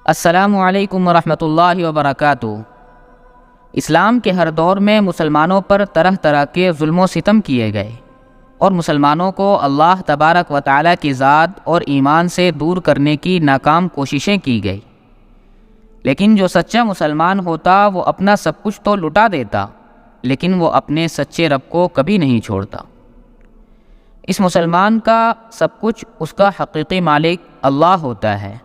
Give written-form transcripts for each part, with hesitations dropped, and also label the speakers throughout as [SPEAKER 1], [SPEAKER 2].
[SPEAKER 1] السلام علیکم ورحمۃ اللہ وبرکاتہ۔ اسلام کے ہر دور میں مسلمانوں پر طرح طرح کے ظلم و ستم کیے گئے اور مسلمانوں کو اللہ تبارک و تعالیٰ کی ذات اور ایمان سے دور کرنے کی ناکام کوششیں کی گئی، لیکن جو سچا مسلمان ہوتا وہ اپنا سب کچھ تو لٹا دیتا، لیکن وہ اپنے سچے رب کو کبھی نہیں چھوڑتا۔ اس مسلمان کا سب کچھ اس کا حقیقی مالک اللہ ہوتا ہے۔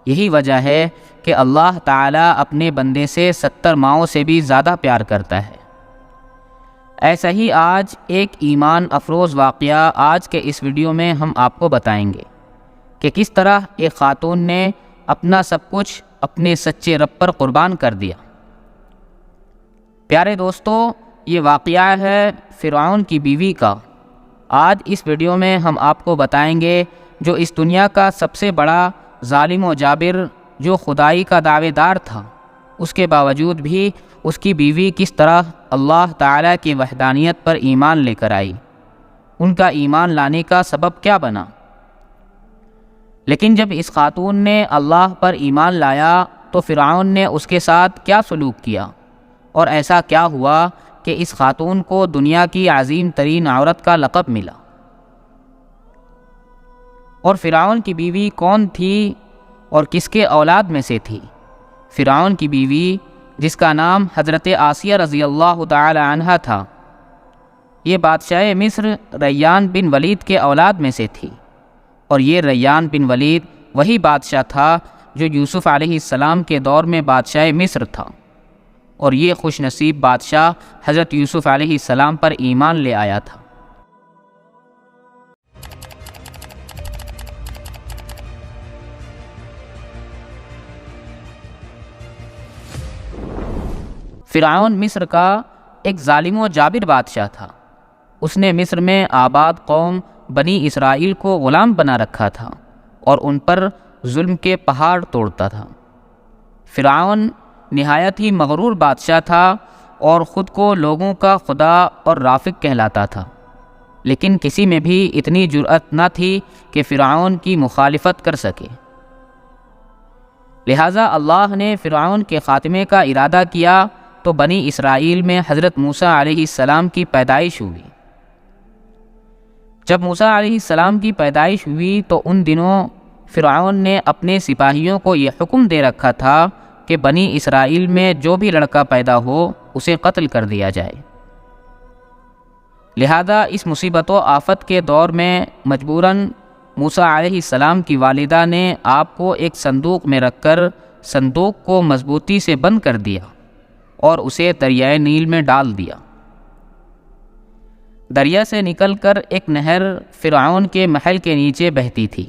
[SPEAKER 1] یہی وجہ ہے کہ اللہ تعالیٰ اپنے بندے سے 70 ماؤں سے بھی زیادہ پیار کرتا ہے۔ ایسا ہی آج ایک ایمان افروز واقعہ آج کے اس ویڈیو میں ہم آپ کو بتائیں گے کہ کس طرح ایک خاتون نے اپنا سب کچھ اپنے سچے رب پر قربان کر دیا۔ پیارے دوستو، یہ واقعہ ہے فرعون کی بیوی کا۔ آج اس ویڈیو میں ہم آپ کو بتائیں گے جو اس دنیا کا سب سے بڑا ظالم و جابر، جو خدائی کا دعوے دار تھا، اس کے باوجود بھی اس کی بیوی کس طرح اللہ تعالیٰ کی وحدانیت پر ایمان لے کر آئی، ان کا ایمان لانے کا سبب کیا بنا۔ لیکن جب اس خاتون نے اللہ پر ایمان لایا تو فرعون نے اس کے ساتھ کیا سلوک کیا، اور ایسا کیا ہوا کہ اس خاتون کو دنیا کی عظیم ترین عورت کا لقب ملا۔ اور فرعون کی بیوی کون تھی اور کس کے اولاد میں سے تھی؟ فرعون کی بیوی، جس کا نام حضرت آسیہ رضی اللہ تعالی عنہا تھا، یہ بادشاہ مصر ریان بن ولید کے اولاد میں سے تھی، اور یہ ریان بن ولید وہی بادشاہ تھا جو یوسف علیہ السلام کے دور میں بادشاہ مصر تھا، اور یہ خوش نصیب بادشاہ حضرت یوسف علیہ السلام پر ایمان لے آیا تھا۔ فرعون مصر کا ایک ظالم و جابر بادشاہ تھا۔ اس نے مصر میں آباد قوم بنی اسرائیل کو غلام بنا رکھا تھا اور ان پر ظلم کے پہاڑ توڑتا تھا۔ فرعون نہایت ہی مغرور بادشاہ تھا اور خود کو لوگوں کا خدا اور رافق کہلاتا تھا، لیکن کسی میں بھی اتنی جرأت نہ تھی کہ فرعون کی مخالفت کر سکے۔ لہٰذا اللہ نے فرعون کے خاتمے کا ارادہ کیا تو بنی اسرائیل میں حضرت موسیٰ علیہ السلام کی پیدائش ہوئی۔ جب موسیٰ علیہ السلام کی پیدائش ہوئی تو ان دنوں فرعون نے اپنے سپاہیوں کو یہ حکم دے رکھا تھا کہ بنی اسرائیل میں جو بھی لڑکا پیدا ہو اسے قتل کر دیا جائے۔ لہذا اس مصیبت و آفت کے دور میں مجبوراً موسیٰ علیہ السلام کی والدہ نے آپ کو ایک صندوق میں رکھ کر صندوق کو مضبوطی سے بند کر دیا اور اسے دریائے نیل میں ڈال دیا۔ دریا سے نکل کر ایک نہر فرعون کے محل کے نیچے بہتی تھی۔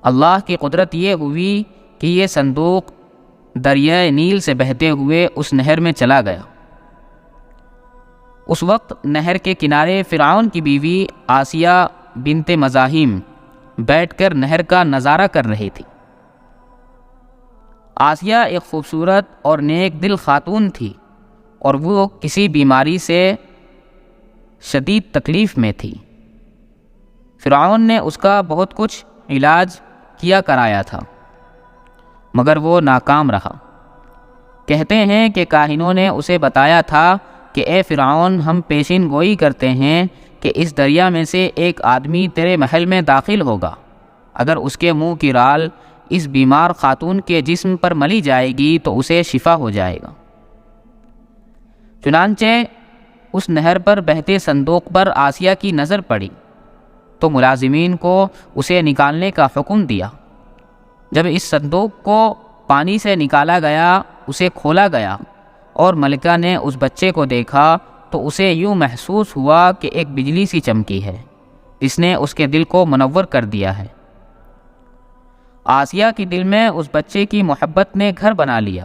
[SPEAKER 1] اللہ کی قدرت یہ ہوئی کہ یہ صندوق دریائے نیل سے بہتے ہوئے اس نہر میں چلا گیا۔ اس وقت نہر کے کنارے فرعون کی بیوی آسیہ بنت مزاحیم بیٹھ کر نہر کا نظارہ کر رہی تھی۔ آسیہ ایک خوبصورت اور نیک دل خاتون تھی اور وہ کسی بیماری سے شدید تکلیف میں تھی۔ فرعون نے اس کا بہت کچھ علاج کیا کرایا تھا، مگر وہ ناکام رہا۔ کہتے ہیں کہ کاہنوں نے اسے بتایا تھا کہ اے فرعون، ہم پیشین گوئی کرتے ہیں کہ اس دریا میں سے ایک آدمی تیرے محل میں داخل ہوگا، اگر اس کے منہ کی رال اس بیمار خاتون کے جسم پر ملی جائے گی تو اسے شفا ہو جائے گا۔ چنانچہ اس نہر پر بہتے صندوق پر آسیہ کی نظر پڑی تو ملازمین کو اسے نکالنے کا حکم دیا۔ جب اس صندوق کو پانی سے نکالا گیا، اسے کھولا گیا اور ملکہ نے اس بچے کو دیکھا تو اسے یوں محسوس ہوا کہ ایک بجلی سی چمکی ہے جس نے اس کے دل کو منور کر دیا ہے۔ آسیہ کے دل میں اس بچے کی محبت نے گھر بنا لیا۔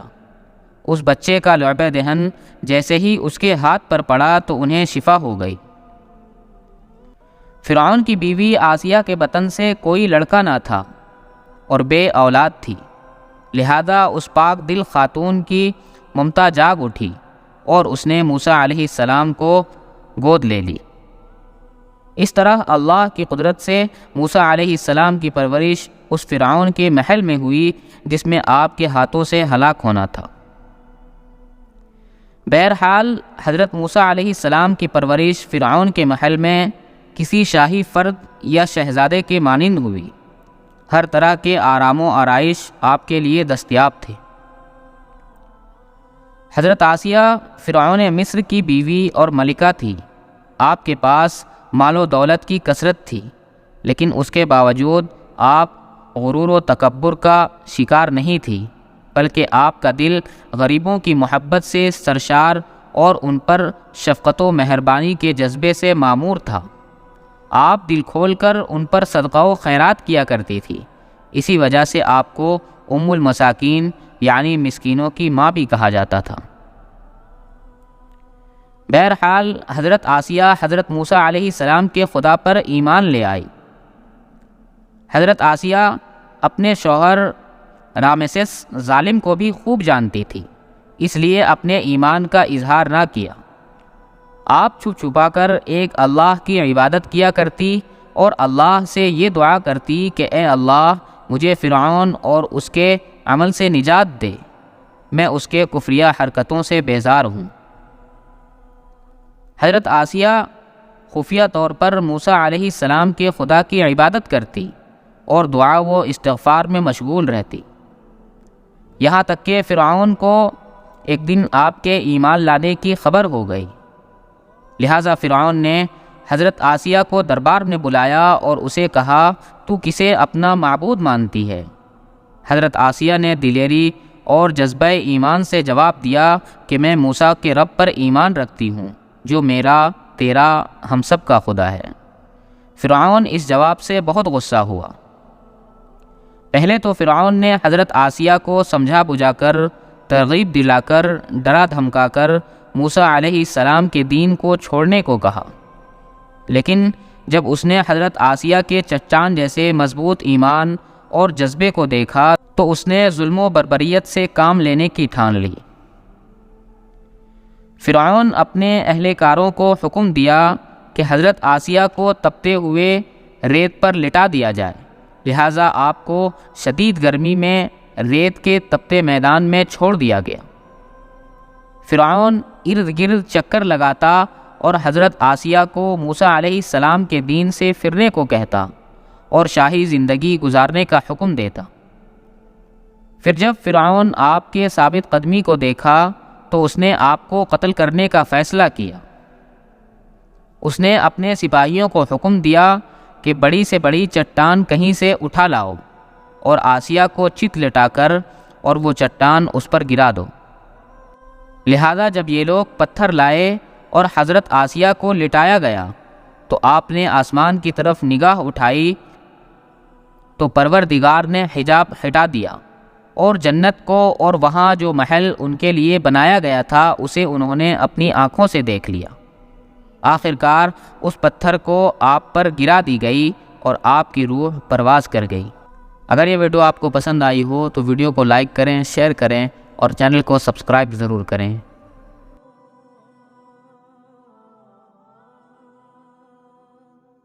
[SPEAKER 1] اس بچے کا لعب دہن جیسے ہی اس کے ہاتھ پر پڑا تو انہیں شفا ہو گئی۔ فرعون کی بیوی آسیہ کے بطن سے کوئی لڑکا نہ تھا اور بے اولاد تھی، لہذا اس پاک دل خاتون کی ممتا جاگ اٹھی اور اس نے موسیٰ علیہ السلام کو گود لے لی۔ اس طرح اللہ کی قدرت سے موسیٰ علیہ السلام کی پرورش اس فرعون کے محل میں ہوئی جس میں آپ کے ہاتھوں سے ہلاک ہونا تھا۔ بہرحال حضرت موسیٰ علیہ السلام کی پرورش فرعون کے محل میں کسی شاہی فرد یا شہزادے کے مانند ہوئی۔ ہر طرح کے آرام و آرائش آپ کے لیے دستیاب تھے۔ حضرت آسیہ فرعون مصر کی بیوی اور ملکہ تھی۔ آپ کے پاس مال و دولت کی کثرت تھی، لیکن اس کے باوجود آپ غرور و تکبر کا شکار نہیں تھی، بلکہ آپ کا دل غریبوں کی محبت سے سرشار اور ان پر شفقت و مہربانی کے جذبے سے معمور تھا۔ آپ دل کھول کر ان پر صدقہ و خیرات کیا کرتی تھی، اسی وجہ سے آپ کو ام المساکین یعنی مسکینوں کی ماں بھی کہا جاتا تھا۔ بہرحال حضرت آسیہ حضرت موسیٰ علیہ السلام کے خدا پر ایمان لے آئی۔ حضرت آسیہ اپنے شوہر رامسس ظالم کو بھی خوب جانتی تھی، اس لیے اپنے ایمان کا اظہار نہ کیا۔ آپ چھپ چھپا کر ایک اللہ کی عبادت کیا کرتی اور اللہ سے یہ دعا کرتی کہ اے اللہ مجھے فرعون اور اس کے عمل سے نجات دے، میں اس کے کفریہ حرکتوں سے بیزار ہوں۔ حضرت آسیہ خفیہ طور پر موسیٰ علیہ السلام کے خدا کی عبادت کرتی اور دعا و استغفار میں مشغول رہتی، یہاں تک کہ فرعون کو ایک دن آپ کے ایمان لانے کی خبر ہو گئی۔ لہٰذا فرعون نے حضرت آسیہ کو دربار میں بلایا اور اسے کہا تو کسے اپنا معبود مانتی ہے؟ حضرت آسیہ نے دلیری اور جذبہ ایمان سے جواب دیا کہ میں موسیٰ کے رب پر ایمان رکھتی ہوں جو میرا تیرا ہم سب کا خدا ہے۔ فرعون اس جواب سے بہت غصہ ہوا۔ پہلے تو فرعون نے حضرت آسیہ کو سمجھا بجھا کر، ترغیب دلا کر، ڈرا دھمکا کر موسیٰ علیہ السلام کے دین کو چھوڑنے کو کہا، لیکن جب اس نے حضرت آسیہ کے چٹان جیسے مضبوط ایمان اور جذبے کو دیکھا تو اس نے ظلم و بربریت سے کام لینے کی ٹھان لی۔ فرعون اپنے اہل کاروں کو حکم دیا کہ حضرت آسیہ کو تپتے ہوئے ریت پر لٹا دیا جائے، لہٰذا آپ کو شدید گرمی میں ریت کے تپتے میدان میں چھوڑ دیا گیا۔ فرعون ارد گرد چکر لگاتا اور حضرت آسیہ کو موسیٰ علیہ السلام کے دین سے پھرنے کو کہتا اور شاہی زندگی گزارنے کا حکم دیتا۔ پھر جب فرعون آپ کے ثابت قدمی کو دیکھا تو اس نے آپ کو قتل کرنے کا فیصلہ کیا۔ اس نے اپنے سپاہیوں کو حکم دیا کہ بڑی سے بڑی چٹان کہیں سے اٹھا لاؤ اور آسیہ کو چت لٹا کر اور وہ چٹان اس پر گرا دو۔ لہذا جب یہ لوگ پتھر لائے اور حضرت آسیہ کو لٹایا گیا تو آپ نے آسمان کی طرف نگاہ اٹھائی تو پروردگار نے حجاب ہٹا دیا اور جنت کو اور وہاں جو محل ان کے لیے بنایا گیا تھا اسے انہوں نے اپنی آنکھوں سے دیکھ لیا۔ آخرکار اس پتھر کو آپ پر گرا دی گئی اور آپ کی روح پرواز کر گئی۔ اگر یہ ویڈیو آپ کو پسند آئی ہو تو ویڈیو کو لائک کریں، شیئر کریں اور چینل کو سبسکرائب ضرور کریں۔